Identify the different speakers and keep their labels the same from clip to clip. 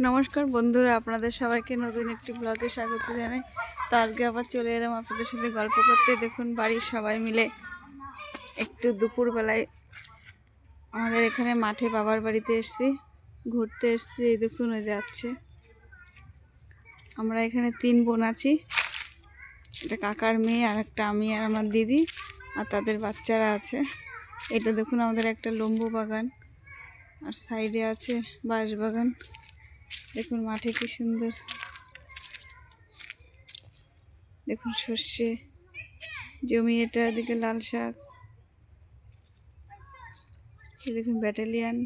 Speaker 1: নমস্কার বন্ধুরা, আপনাদের সবাইকে নতুন একটি ব্লগে স্বাগত জানাই। তো আজকে আবার চলে এলাম আপনাদের সাথে গল্প করতে। দেখুন, বাড়ির সবাই মিলে একটু দুপুরবেলায় আমাদের এখানে মাঠে বাবার বাড়িতে এসেছি, ঘুরতে এসেছি। এই দেখুন, ওই যাচ্ছে। আমরা এখানে 3 বোন আছি, একটা কাকার মেয়ে, আর একটা আমি আর আমার দিদি, আর তাদের বাচ্চারা আছে। এটা দেখুন আমাদের একটা লেম্বু বাগান, আর সাইডে আছে বাঁশ বাগান। দেখুন মাঠে কি সুন্দর, দেখুন সর্ষে জমি, এটা এদিকে লাল শাক, দেখুন ব্যাটালিয়ান।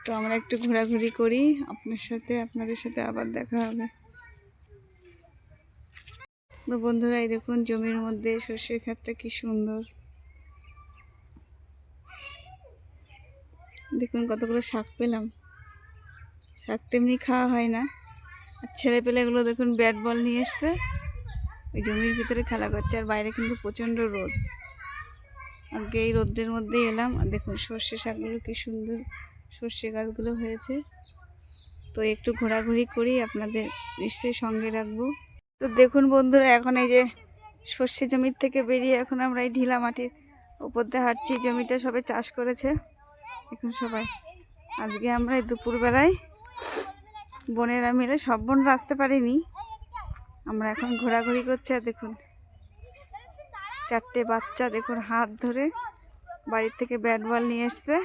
Speaker 1: তো আমরা একটু ঘোরাঘুরি করি আপনাদের সাথে আবার দেখা হবে। তো বন্ধুরা, এই দেখুন জমির মধ্যে সর্ষের ক্ষেতটা কি সুন্দর। দেখুন কতগুলো শাক পেলাম। শাক তেমনি খাওয়া হয় না। আর ছেলে পেলেগুলো দেখুন ব্যাট বল নিয়ে এসছে, ওই জমির ভিতরে খেলা করছে। আর বাইরে কিন্তু প্রচণ্ড রোদ। আজকে এই রোদের মধ্যেই এলাম। আর দেখুন সর্ষে শাকগুলো কি সুন্দর, সর্ষে গাছগুলো হয়েছে। তো একটু ঘোরাঘুরি করি, আপনাদের নিশ্চয়ই সঙ্গে রাখবো। তো দেখুন বন্ধুরা, এখন এই যে সর্ষে জমির থেকে বেরিয়ে এখন আমরা এই ঢিলা মাটির উপর দিয়ে হাঁটছি। জমিটা সবে চাষ করেছে। দেখুন সবাই, আজকে আমরা এই দুপুরবেলায় বোনেরা মিলে, সব বোনরা আসতে পারিনি, আমরা এখন ঘোরাঘুরি করছি। আর দেখুন 4টে বাচ্চা দেখুন হাত ধরে বাড়ির থেকে ব্যাট বল নিয়ে এসছে।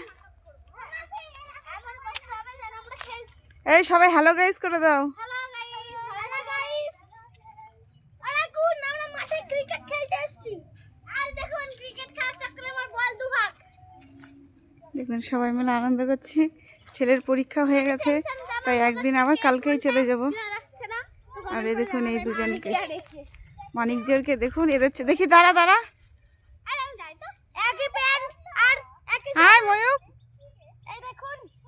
Speaker 1: এই সবাই হ্যালো গাইস করে দাও। দেখুন সবাই মিলে আনন্দ করছি। ছেলের পরীক্ষা হয়ে গেছে, তাই একদিন আবার কালকেই চলে যাব। আর এই দেখুন এই দুজনকে, মানিকজোরকে দেখুন, এদের দেখি দাঁড়া দাঁড়া। হাই ময়ূক।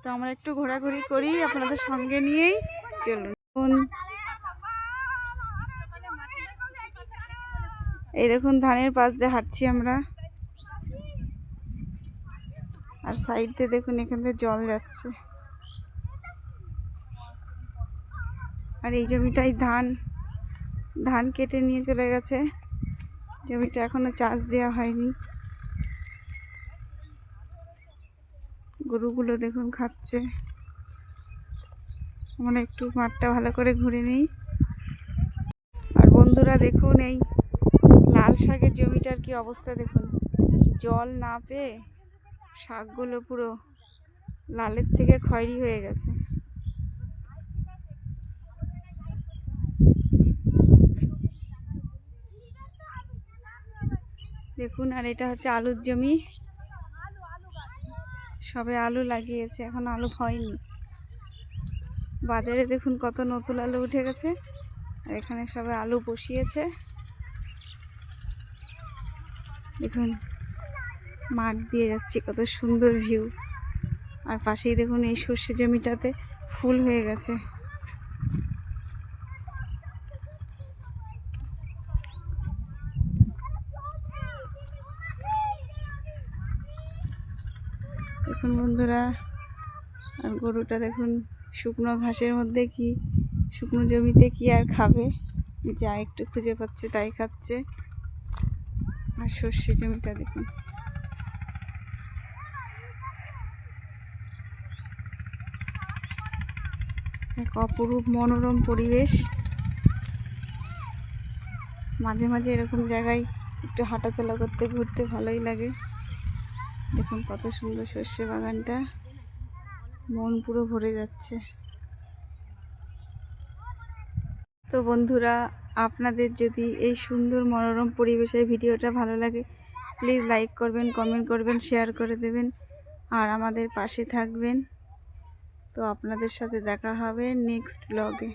Speaker 1: তো আমরা একটু ঘোরাঘুরি করি আপনাদের সঙ্গে নিয়েই, চলুন। এই দেখুন ধানের পাশ দিয়ে হাঁটছি আমরা, আর সাইড দিয়ে দেখুন এখান থেকে জল যাচ্ছে। আর এই জমিটাই ধান কেটে নিয়ে চলে গেছে। জমিটা এখনো চাষ দেওয়া হয়নি। গরুগুলো দেখুন খাচ্ছে। আমরা একটু মাঠটা ভালো করে ঘুরে নিই। আর বন্ধুরা দেখুন, এই লাল শাকের জমিটার কি অবস্থা দেখুন। জল না পেয়ে শাকগুলো পুরো লালের থেকে খয়েরি হয়ে গেছে। দেখুন, আর এটা হচ্ছে আলুর জমি। সবে আলু লাগিয়েছে, এখন আলু হয়নি। বাজারে দেখুন কত নতুন আলু উঠে গেছে। আর এখানে সবে আলু বসিয়েছে। দেখুন মাঠ দিয়ে যাচ্ছি, কত সুন্দর ভিউ। আর পাশেই দেখুন এই সর্ষে জমিটাতে ফুল হয়ে গেছে। দেখুন বন্ধুরা, আর গরুটা দেখুন শুকনো ঘাসের মধ্যে, কি শুকনো জমিতে কি আর খাবে, যা একটু খুঁজে পাচ্ছে তাই খাচ্ছে। আর সর্ষে জমিটা দেখুন, এক অপরূপ মনোরম পরিবেশ। মাঝে মাঝে এরকম জায়গায় একটু হাঁটাচলা করতে, ঘুরতে ভালোই লাগে। দেখুন কত সুন্দর সর্ষে বাগানটা, মন পুরো ভরে যাচ্ছে। তো বন্ধুরা, আপনাদের যদি এই সুন্দর মনোরম পরিবেশের ভিডিওটা ভালো লাগে, প্লিজ লাইক করবেন, কমেন্ট করবেন, শেয়ার করে দেবেন, আর আমাদের পাশে থাকবেন। তো আপনাদের সাথে দেখা হবে নেক্সট ব্লগে।